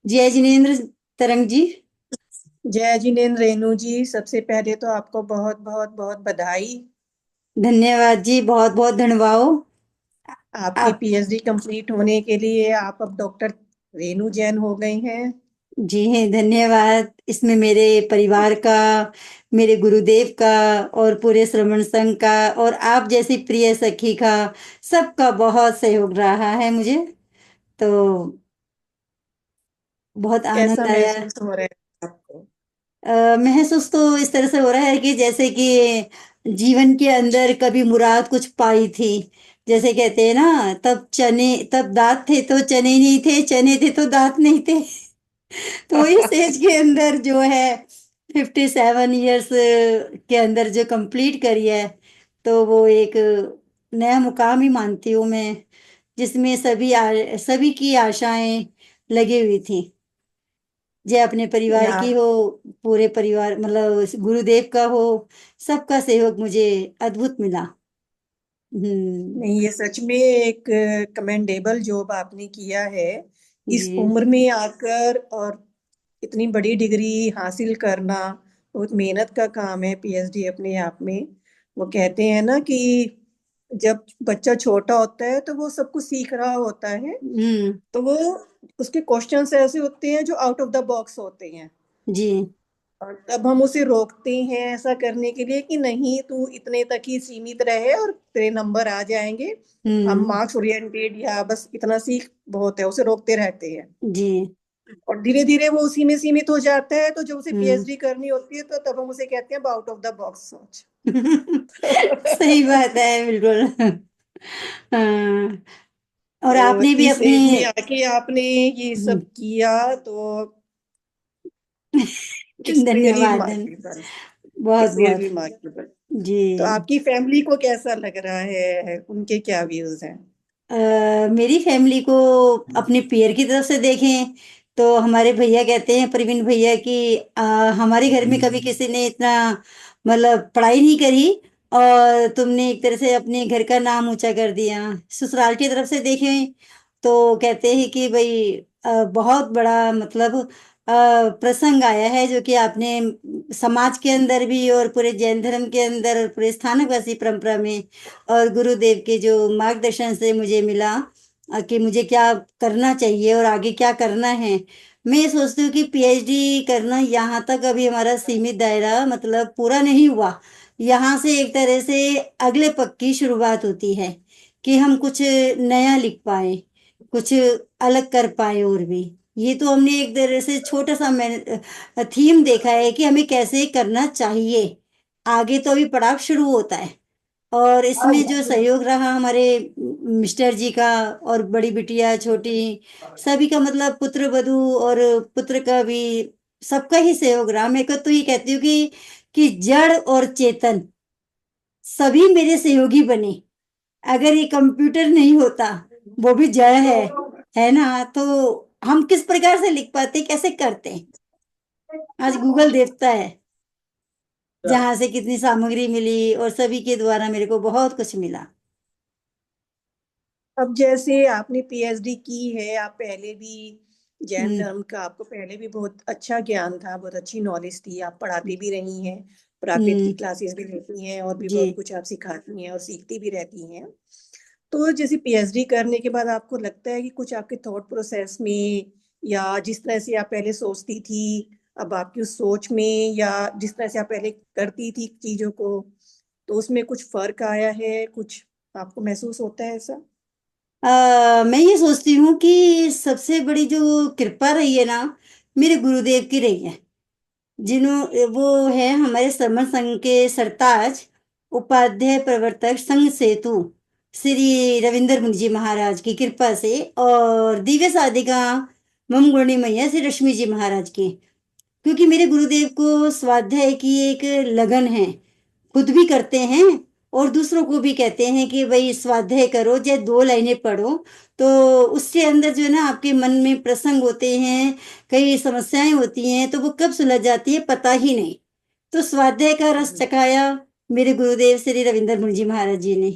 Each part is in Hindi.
जय जिनेन्द्र तरंग जी। जय जिनेन्द्र रेणु जी, सबसे पहले तो आपको बहुत बहुत बहुत बधाई। धन्यवाद जी, बहुत बहुत धन्यवाद। आपकी आप पीएचडी कंप्लीट होने के लिए आप अब डॉक्टर रेणु जैन हो गई हैं। जी हैं, धन्यवाद। इसमें मेरे परिवार का, मेरे गुरुदेव का और पूरे श्रवण संघ का और आप जैसी प्रिय सखी का, सबका बहुत सहयोग रहा है मुझे। तो बहुत कैसा आनंद आया। महसूस हो रहा है आपको? महसूस तो इस तरह से हो रहा है कि जैसे कि जीवन के अंदर कभी मुराद कुछ पाई थी। जैसे कहते हैं ना, तब दांत थे तो चने नहीं थे, चने थे तो दांत नहीं थे। तो इस एज के अंदर जो है 57 ईयर्स के अंदर जो कंप्लीट करी है, तो वो एक नया मुकाम ही मानती हूँ मैं, जिसमें सभी की आशाएं लगी हुई थी। जे अपने परिवार या की हो, पूरे परिवार मतलब गुरुदेव का हो, सबका सहयोग मुझे अद्भुत मिला। हम्म। नहीं, ये सच में एक कमेंडेबल जॉब आपने किया है। इस जी। उम्र में आकर और इतनी बड़ी डिग्री हासिल करना बहुत मेहनत का काम है। पीएचडी अपने आप में, वो कहते हैं ना कि जब बच्चा छोटा होता है तो वो सब कुछ सीख रहा होता है, हम्म। तो वो उसके क्वेश्चंस ऐसे होते हैं जो आउट ऑफ द बॉक्स होते हैं। जी। और तब हम उसे रोकते हैं ऐसा करने के लिए कि नहीं, तू इतने तक ही सीमित रहे और तेरे नंबर आ जाएंगे। हम हम्म। मार्क्स ओरिएंटेड या बस इतना सीख बहुत है, उसे रोकते रहते हैं। जी। और धीरे धीरे वो उसी में सीमित हो जाता है, तो जब उसे हम्म। पीएचडी करनी होती है तो तब हम उसे कहते हैं आउट ऑफ द बॉक्स सोच। सही बात है, बिल्कुल। हाँ। और तो आपने भी इस अपनी एज में आके आपने ये हम्म, सब किया, तो इट्स रियली धन्यवाद रिमार्केबल। बहुत इट्स बहुत। Really remarkable. जी। तो आपकी फैमिली को कैसा लग रहा है, उनके क्या व्यूज हैं? मेरी फैमिली को अपने पेयर की तरफ से देखें तो हमारे भैया कहते हैं, प्रवीण भैया, कि हमारे घर में कभी किसी ने इतना मतलब पढ़ाई नहीं करी और तुमने एक तरह से अपने घर का नाम ऊंचा कर दिया। ससुराल की तरफ से देखें तो कहते हैं कि भाई बहुत बड़ा मतलब प्रसंग आया है, जो कि आपने समाज के अंदर भी और पूरे जैन धर्म के अंदर और पूरे स्थानकवासी परंपरा में और गुरुदेव के जो मार्गदर्शन से मुझे मिला, कि मुझे क्या करना चाहिए और आगे क्या करना है। मैं ये सोचती हूँ कि पीएचडी करना यहाँ तक अभी हमारा सीमित दायरा मतलब पूरा नहीं हुआ। यहाँ से एक तरह से अगले पग की शुरुआत होती है कि हम कुछ नया लिख पाए, कुछ अलग कर पाए। और भी ये तो हमने एक तरह से छोटा सा थीम देखा है कि हमें कैसे करना चाहिए। आगे तो अभी पड़ाव शुरू होता है। और इसमें जो सहयोग रहा हमारे मिस्टर जी का और बड़ी बिटिया छोटी सभी का, मतलब पुत्र वधू और पुत्र का भी, सबका ही सहयोग रहा। मैं तो ये कहती हूँ कि जड़ और चेतन सभी मेरे सहयोगी बने। अगर ये कंप्यूटर नहीं होता, वो भी जड़ है ना, तो हम किस प्रकार से लिख पाते, कैसे करते। आज गूगल देखता है जहां से कितनी सामग्री मिली और सभी के द्वारा मेरे को बहुत कुछ मिला। अब जैसे आपने पीएचडी की है, आप पहले भी जैन हम्म। धर्म का आपको पहले भी बहुत अच्छा ज्ञान था, बहुत अच्छी नॉलेज थी, आप पढ़ाती भी रही हैं, प्राकृत की हम्म। क्लासेस भी लेती हैं और भी जी। बहुत कुछ आप सिखाती हैं और सीखती भी रहती हैं। तो जैसे पीएचडी करने के बाद आपको लगता है कि कुछ आपके थॉट प्रोसेस में, या जिस तरह से आप पहले सोचती थी, अब आपकी उस सोच में, या जिस तरह से आप पहले करती थी चीजों को, तो उसमें कुछ फर्क आया है, कुछ आपको महसूस होता है ऐसा? मैं ये सोचती हूँ कि सबसे बड़ी जो कृपा रही है ना, मेरे गुरुदेव की रही है। जिन्हों वो है हमारे सरमन संघ के सरताज, उपाध्याय प्रवर्तक संघ सेतु, श्री रविंद्र मुनि जी महाराज की कृपा से, और दिव्य साधिका मम गुणी मैया श्री रश्मि जी महाराज की। क्योंकि मेरे गुरुदेव को स्वाध्याय की एक लगन है, खुद भी करते हैं और दूसरों को भी कहते हैं कि भाई स्वाध्याय करो, चाहे 2 लाइनें पढ़ो, तो उसके अंदर जो है ना आपके मन में प्रसंग होते हैं, कई समस्याएं होती हैं, तो वो कब सुलझ जाती है पता ही नहीं। तो स्वाध्याय का रस चखाया मेरे गुरुदेव श्री रविंद्र मुनि जी महाराज जी ने।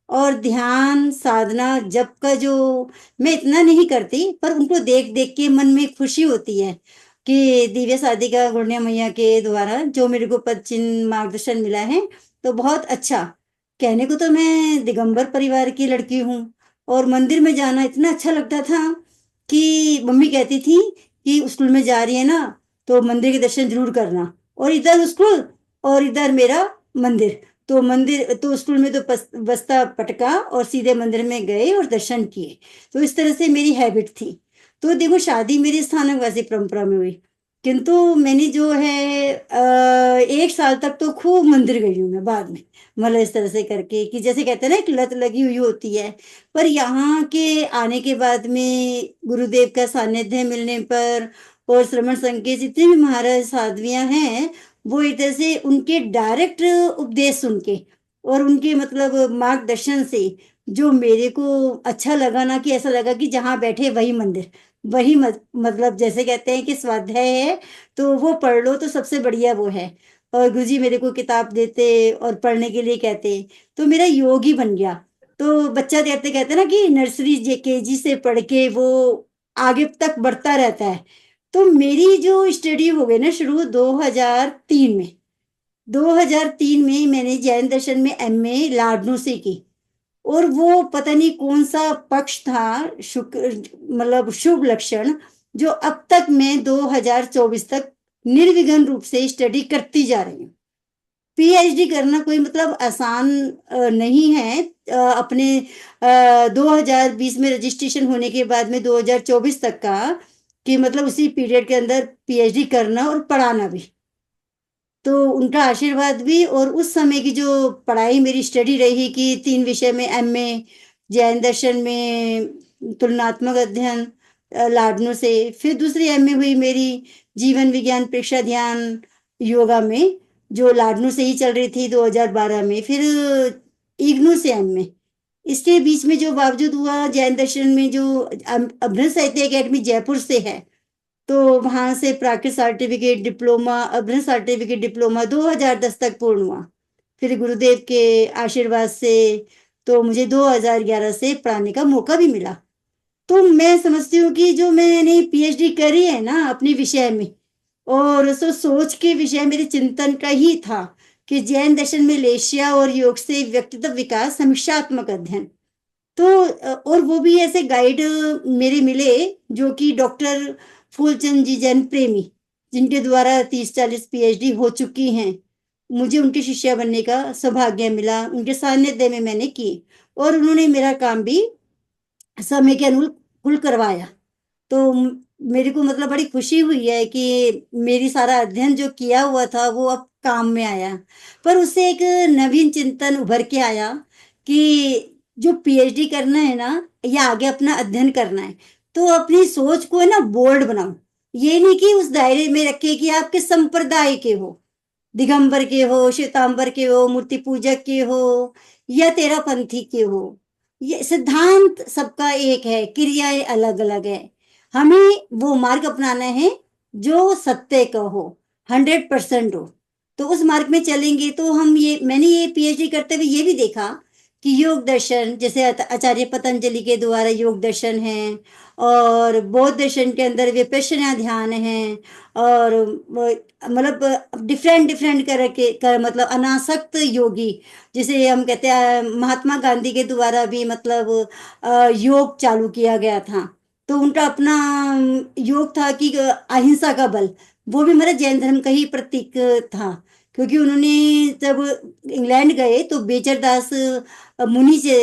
और ध्यान साधना जप का जो, मैं इतना नहीं करती, पर उनको देख देख के मन में खुशी होती है कि दिव्य साधिका गुड़िया मैया के द्वारा जो मेरे को पद चिन्ह मार्गदर्शन मिला है, तो बहुत अच्छा। कहने को तो मैं दिगंबर परिवार की लड़की हूँ, और मंदिर में जाना इतना अच्छा लगता था कि मम्मी कहती थी कि स्कूल में जा रही है ना, तो मंदिर के दर्शन जरूर करना, और इधर स्कूल और इधर मेरा मंदिर। तो मंदिर तो स्कूल में तो बस्ता पटका और सीधे मंदिर में गए और दर्शन किए। तो इस तरह से मेरी हैबिट थी। तो देखो, शादी मेरी स्थानकवासी परंपरा में हुई, किंतु मैंने जो है 1 साल तक तो खूब मंदिर गई हूँ मैं बाद में। मतलब इस तरह से करके कि जैसे कहते हैं ना, एक लत लगी हुई होती है। पर यहाँ के आने के बाद में गुरुदेव का सानिध्य मिलने पर, और श्रवण संघ के जितने भी महाराज साध्वियां हैं, वो एक तरह से उनके डायरेक्ट उपदेश सुन के और उनके मतलब मार्गदर्शन से जो मेरे को अच्छा लगा ना, कि ऐसा लगा कि जहाँ बैठे वही मंदिर, वही मतलब जैसे कहते हैं कि स्वाध्याय है तो वो पढ़ लो तो सबसे बढ़िया वो है। और गुरुजी मेरे को किताब देते और पढ़ने के लिए कहते, तो मेरा योग ही बन गया। तो बच्चा कहते कहते ना कि नर्सरी जे केजी से पढ़ के वो आगे तक बढ़ता रहता है। तो मेरी जो स्टडी हो गई ना शुरू 2003 में, 2003 में मैंने जैन दर्शन में एमए लाडनू से की। और वो पता नहीं कौन सा पक्ष था, शुक्र मतलब शुभ लक्षण, जो अब तक मैं 2024 तक निर्विघ्न रूप से स्टडी करती जा रही हूँ। पीएचडी करना कोई मतलब आसान नहीं है। अपने 2020 में रजिस्ट्रेशन होने के बाद में 2024 तक का, कि मतलब उसी पीरियड के अंदर पीएचडी करना और पढ़ाना भी, तो उनका आशीर्वाद भी। और उस समय की जो पढ़ाई मेरी स्टडी रही कि 3 विषय में एमए जैन दर्शन में तुलनात्मक अध्ययन लाडनू से, फिर दूसरी एमए हुई मेरी जीवन विज्ञान प्रेक्षा ध्यान योगा में, जो लाडनू से ही चल रही थी 2012 में, फिर इग्नू से एमए। इसके बीच में जो बावजूद हुआ जैन दर्शन में जो अभ्रंश साहित्य एकेडमी जयपुर से है, तो वहां से प्राकृत सर्टिफिकेट डिप्लोमा, अभ्रंश सर्टिफिकेट डिप्लोमा 2010 तक पूर्ण हुआ। फिर गुरुदेव के आशीर्वाद से तो मुझे 2011 से पढ़ाने का मौका भी मिला। तो मैं समझती हूँ कि जो मैंने पीएचडी करी है ना अपने विषय में, और सो सोच के विषय मेरे चिंतन का ही था कि जैन दर्शन में लेशिया और योग से व्यक्तित्व विकास समीक्षात्मक अध्ययन। तो और वो भी ऐसे गाइड मेरे मिले जो कि डॉक्टर फूलचंद जी जैन प्रेमी, जिनके द्वारा 30-40 पीएचडी हो चुकी हैं। मुझे उनके शिष्या बनने का सौभाग्य मिला, उनके सानिध्य में मैंने की, और उन्होंने मेरा काम भी समय के अनुकूल करवाया। तो मेरे को मतलब बड़ी खुशी हुई है कि मेरी सारा अध्ययन जो किया हुआ था वो अब काम में आया। पर उससे एक नवीन चिंतन उभर के आया कि जो पीएचडी करना है ना, या आगे अपना अध्ययन करना है, तो अपनी सोच को है ना बोल्ड बनाओ। ये नहीं कि उस दायरे में रखे कि आप किस संप्रदाय के हो, दिगंबर के हो, श्वेतांबर के हो, मूर्ति पूजक के हो, या तेरापंथी के हो। ये सिद्धांत सबका एक है, क्रियाएं अलग अलग है। हमें वो मार्ग अपनाना है जो सत्य का हो, 100% हो। तो उस मार्ग में चलेंगे तो हम ये, मैंने ये पीएचडी करते हुए ये भी देखा कि योग दर्शन जैसे आचार्य पतंजलि के द्वारा योग दर्शन है, और बौद्ध दर्शन के अंदर विपश्यना ध्यान है, और मतलब डिफरेंट डिफरेंट कर के कर मतलब अनासक्त योगी, जिसे हम कहते हैं महात्मा गांधी के द्वारा भी मतलब योग चालू किया गया था। तो उनका अपना योग था कि अहिंसा का बल, वो भी हमारे जैन धर्म का ही प्रतीक था। क्योंकि उन्होंने जब इंग्लैंड गए तो बेचर दास मुनि से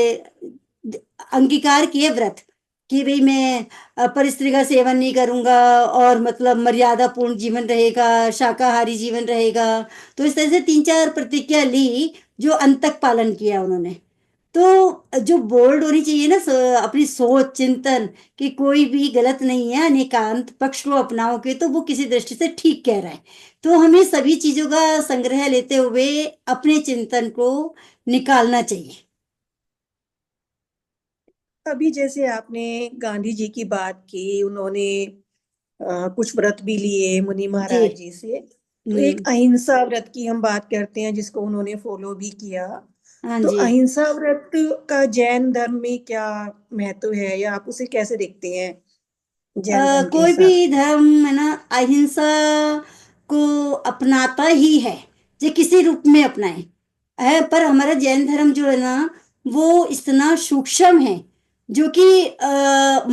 अंगीकार किए व्रत कि भाई मैं परिस्त्री का सेवन नहीं करूंगा, और मतलब मर्यादा पूर्ण जीवन रहेगा, शाकाहारी जीवन रहेगा। तो इस तरह से 3-4 प्रतिज्ञा ली, जो अंत तक पालन किया उन्होंने। तो जो बोल्ड होनी चाहिए ना अपनी सोच चिंतन, कि कोई भी गलत नहीं है, अनेकांत पक्ष को अपनाओगे तो वो किसी दृष्टि से ठीक कह रहा है। तो हमें सभी चीजों का संग्रह लेते हुए अपने चिंतन को निकालना चाहिए। अभी जैसे आपने गांधी जी की बात की, उन्होंने कुछ व्रत भी लिए मुनि जी। महाराज जी से। तो एक हम्म। अहिंसा व्रत की हम बात करते हैं जिसको उन्होंने फॉलो भी किया। हाँ तो जी। अहिंसा व्रत का जैन धर्म में क्या महत्व है, या आप उसे कैसे देखते हैं जैन धर्म के कोई हिसाब भी से? धर्म है ना, अहिंसा को अपनाता ही है, जो किसी रूप में अपनाए है। पर हमारा जैन धर्म जो है ना, वो इतना सूक्ष्म है, जो कि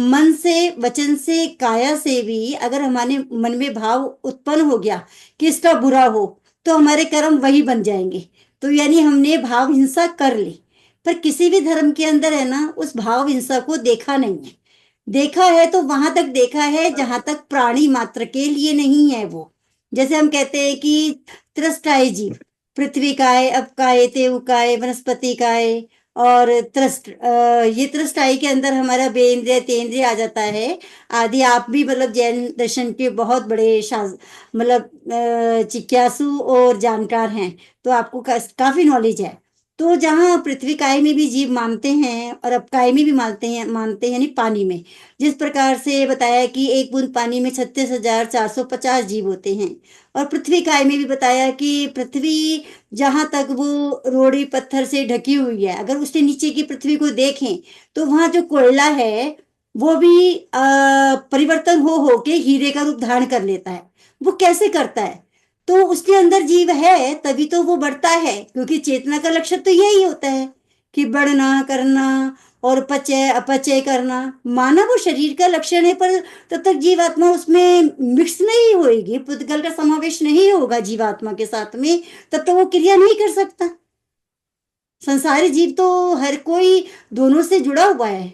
मन से, वचन से, काया से भी अगर हमारे मन में भाव उत्पन्न हो गया कि इसका बुरा हो, तो हमारे कर्म वही बन जाएंगे। तो यानी हमने भाव हिंसा कर ली। पर किसी भी धर्म के अंदर है ना, उस भाव हिंसा को देखा नहीं है। देखा है तो वहां तक देखा है जहां तक प्राणी मात्र के लिए नहीं है वो। जैसे हम कहते हैं कि त्रस्ताए जीव, पृथ्वी काय, अपकाय, तेवकाय, वनस्पति काय और त्रस्त, ये त्रस्ताई के अंदर हमारा बेंद्रिय तेंद्रिय आ जाता है। आदि आप भी मतलब जैन दर्शन के बहुत बड़े मतलब जिज्ञासु और जानकार हैं, तो आपको काफी नॉलेज है। तो जहाँ पृथ्वी काय में भी जीव मानते हैं और अपकाय में भी मानते हैं यानी पानी में, जिस प्रकार से बताया कि एक बूंद पानी में 36,450 जीव होते हैं। और पृथ्वी काय में भी बताया कि पृथ्वी जहां तक वो रोड़ी पत्थर से ढकी हुई है, अगर उसके नीचे की पृथ्वी को देखें तो वहां जो कोयला है वो भी परिवर्तन हो के हीरे का रूप धारण कर लेता है। वो कैसे करता है? तो उसके अंदर जीव है तभी तो वो बढ़ता है, क्योंकि चेतना का लक्ष्य तो यही होता है कि बढ़ना, करना और पचय अपचय करना। माना वो शरीर का लक्षण है, पर तब तक जीवात्मा उसमें मिक्स नहीं होएगी, पुद्गल का समावेश नहीं होगा जीवात्मा के साथ में, तब तक वो क्रिया नहीं कर सकता। संसारी जीव तो हर कोई दोनों से जुड़ा हुआ है।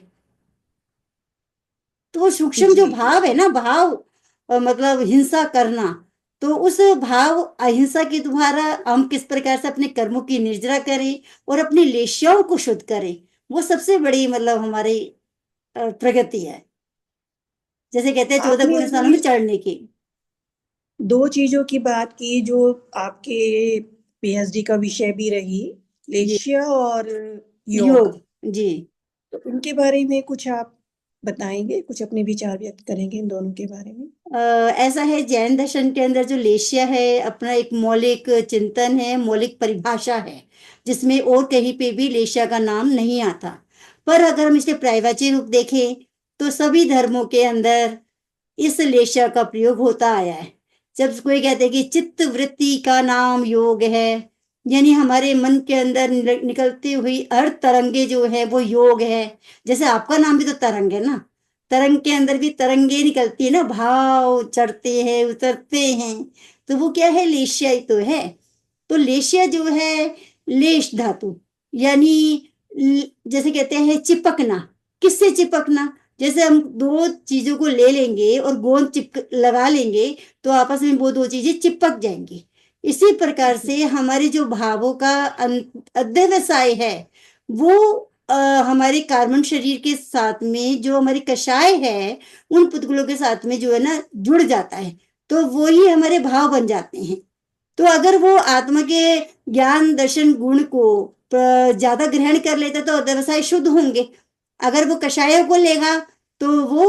तो वो सूक्ष्म जो जी जी। भाव है ना, भाव मतलब हिंसा करना, तो उस भाव अहिंसा के द्वारा हम किस प्रकार से अपने कर्मों की निर्जरा करें और अपनी लेशियाओं को शुद्ध करें, वो सबसे बड़ी मतलब हमारी प्रगति है। जैसे कहते हैं 14 आपने पूर्ण सालों अभी में चढ़ने की। दो चीजों की बात की जो आपके पीएचडी का विषय भी रही, जी। लेशिया और योग। योग। जी। तो उनके बारे में कुछ आप बताएंगे, कुछ अपने विचार व्यक्त करेंगे इन दोनों के बारे में? ऐसा है, जैन दर्शन के अंदर जो लेशिया है अपना एक मौलिक चिंतन है, मौलिक परिभाषा है, जिसमें और कहीं पे भी लेशिया का नाम नहीं आता। पर अगर हम इसके पर्यायवाची रूप देखें तो सभी धर्मों के अंदर इस लेशिया का प्रयोग होता आया है। जब कोई कहते हैं कि चित्त वृत्ति का नाम योग है, यानी हमारे मन के अंदर निकलती हुई हर तरंगे जो है वो योग है। जैसे आपका नाम भी तो तरंग है ना, तरंग के अंदर भी तरंगे निकलती है ना, भाव चढ़ते हैं उतरते हैं, तो वो क्या है? लेशिया ही तो है। तो लेशिया जो है, लेश धातु, यानी जैसे कहते हैं चिपकना। किससे चिपकना? जैसे हम दो चीजों को ले लेंगे और गोंद चिपक लगा लेंगे, तो आपस में वो दो चीजें चिपक जाएंगी। इसी प्रकार से हमारे जो भावों का अध्यवसाय है, वो हमारे कार्बन शरीर के साथ में जो हमारी कषाय है, उन पुतगुलों के साथ में जो है ना जुड़ जाता है, तो वो ही हमारे भाव बन जाते हैं। तो अगर वो आत्मा के ज्ञान दर्शन गुण को ज्यादा ग्रहण कर लेता तो व्यवसाय शुद्ध होंगे। अगर वो कषायों को लेगा तो वो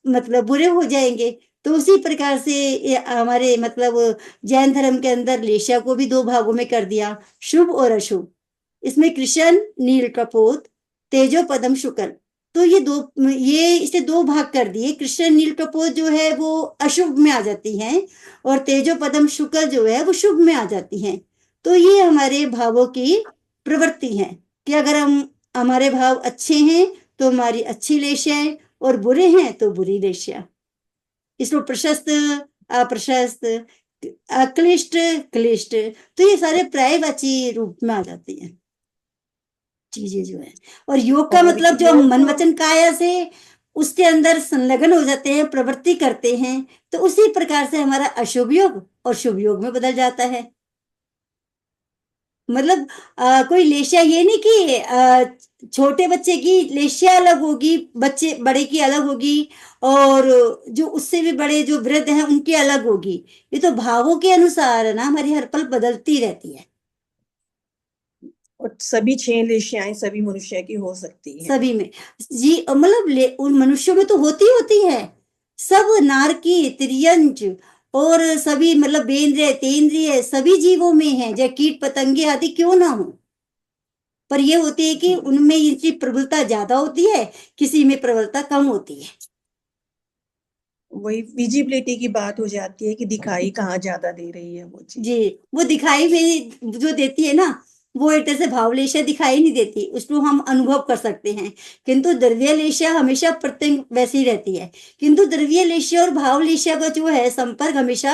मतलब बुरे हो जाएंगे। तो उसी प्रकार से हमारे मतलब जैन धर्म के अंदर लेशा को भी दो भागों में कर दिया, शुभ और अशुभ। इसमें कृष्ण नील कपोत, तेजो पदम शुक्ल। तो ये इसे दो भाग कर दिए। कृष्ण नील कपोत जो है वो अशुभ में आ जाती हैं, और तेजो पदम शुक्ल जो है वो शुभ में आ जाती हैं। तो ये हमारे भावों की प्रवृत्ति है कि अगर हमारे भाव अच्छे हैं तो हमारी अच्छी लेशियाएं, और बुरे हैं तो बुरी लेशिया। इसको प्रशस्त, अप्रशस्त, अक्लिष्ट, क्लिष्ट, तो ये सारे पर्यायवाची रूप में आ जाती हैं चीजें जो है। और योग का और मतलब जो हम योग मन को वचन काया से उसके अंदर संलग्न हो जाते हैं, प्रवृत्ति करते हैं, तो उसी प्रकार से हमारा अशुभ योग और शुभ योग में बदल जाता है। मतलब कोई लेशिया ये नहीं कि छोटे बच्चे की लेशिया अलग होगी, बच्चे बड़े की अलग होगी, और जो उससे भी बड़े जो वृद्ध हैं उनकी अलग होगी। ये तो भावों के अनुसार है ना, हमारी हर पल बदलती रहती है। और सभी 6 लेशियाएं सभी मनुष्य की हो सकती हैं। सभी में जी, मतलब उन मनुष्यों में तो होती होती है। सब नारकी तिर्यंच और सभी मतलब बेंद्रिय तेंद्रिय सभी जीवों में है, चाहे कीट पतंगे आदि क्यों ना हो। पर ये होती है कि जी उनमें इनकी प्रबलता ज्यादा होती है, किसी में प्रबलता कम होती है। वही विजिबिलिटी की बात हो जाती है कि दिखाई कहाँ ज्यादा दे रही है वो चीज। जी, वो दिखाई भी जो देती है ना, वो एक तरह से भावलेशा दिखाई नहीं देती, उसको हम अनुभव कर सकते हैं। किंतु द्रव्यलेशा हमेशा प्रत्यंग वैसी रहती है। किंतु द्रव्यलेशा और भावलेशा का जो है संपर्क हमेशा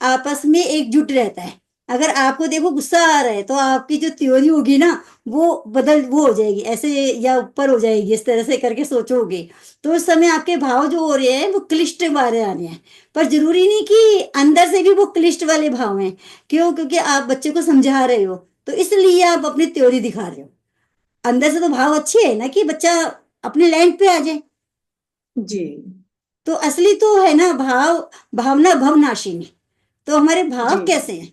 आपस में एकजुट रहता है। अगर आपको देखो गुस्सा आ रहा है तो आपकी जो थ्योरी होगी ना, वो हो जाएगी ऐसे, या ऊपर हो जाएगी, इस तरह से करके सोचोगे। तो उस समय आपके भाव जो हो रहे हैं वो क्लिष्ट वाले आ रहे हैं। पर जरूरी नहीं कि अंदर से भी वो क्लिष्ट वाले भाव हैं। क्यों? क्योंकि आप बच्चे को समझा रहे हो, तो इसलिए आप अपनी त्योरी दिखा रहे हो। अंदर से तो भाव अच्छे है ना कि बच्चा अपने लाइन पे आ जाए। जी तो असली तो है ना भाव, भावना भवनाशिनी। तो हमारे भाव जी कैसे हैं?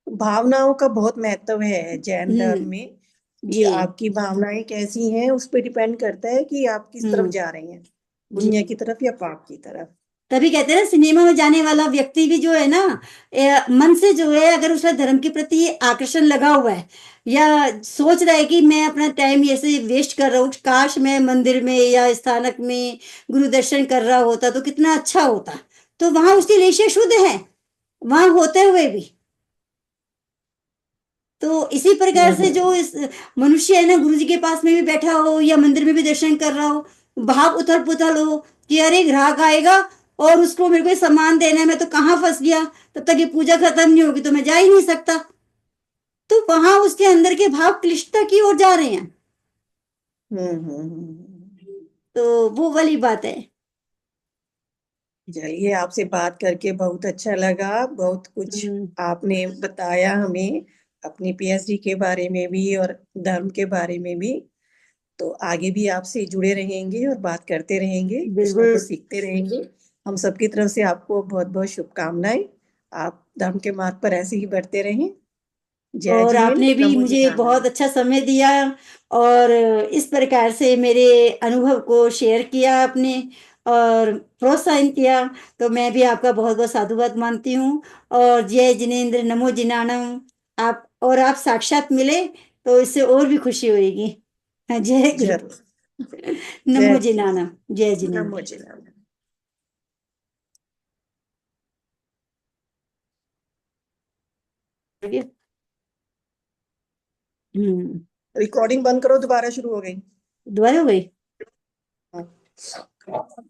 भावनाओं का बहुत महत्व है जैन धर्म में, कि जी। आपकी भावनाएं कैसी हैं उस पर डिपेंड करता है कि आप किस तरफ हम्म। जा रहे हैं, जी। पुण्य की तरफ या पाप की तरफ। तभी कहते हैं ना, सिनेमा में जाने वाला व्यक्ति भी जो है ना, मन से जो है, अगर उसका धर्म के प्रति आकर्षण लगा हुआ है, या सोच रहा है कि मैं अपना टाइम ऐसे वेस्ट कर रहा हूँ, काश मैं मंदिर में या स्थानक में गुरु दर्शन कर रहा होता तो कितना अच्छा होता। तो वहां उसकी लेशा शुद्ध है, वहां होते हुए भी। तो इसी प्रकार से जो हम्म इस मनुष्य है ना, गुरु जी के पास में भी बैठा हो या मंदिर में भी दर्शन कर रहा हो, भाव उथल पुथल हो कि अरे ग्राहक आएगा और उसको मेरे को ये सामान देना है, मैं तो कहाँ फंस गया, तब तक ये पूजा खत्म नहीं होगी तो मैं जा ही नहीं सकता। तो वहां उसके अंदर के भाव क्लिष्टता की ओर जा रहे हैं। तो वो वाली बात है। चलिए, आपसे बात करके बहुत अच्छा लगा, बहुत कुछ हम्म। आपने बताया हमें अपनी पीएचडी के बारे में भी और धर्म के बारे में भी। तो आगे भी आपसे जुड़े रहेंगे और बात करते रहेंगे, कुछ ना बिल्कुल। कुछ सीखते रहेंगे। हम सबकी तरफ से आपको बहुत बहुत शुभकामनाएं। आप धर्म के मार्ग पर ऐसे ही बढ़ते रहें। जय और जिनेन्द्र, आपने भी नमो मुझे बहुत जिनानंद। अच्छा समय दिया, और इस प्रकार से मेरे अनुभव को शेयर किया आपने, और प्रोत्साहन किया। तो मैं भी आपका बहुत बहुत साधुवाद मानती हूँ। और जय जिनेन्द्र, नमो जिनानम। आप साक्षात मिले तो इससे और भी खुशी होगी। हाँ, जय गुरु। जरूर। नमो जय जिनानम, जय नमो जिनेन्द्र। जिनानंद। हम्म। रिकॉर्डिंग बंद करो, दोबारा शुरू हो गई। दोबारा हो गई। हाँ।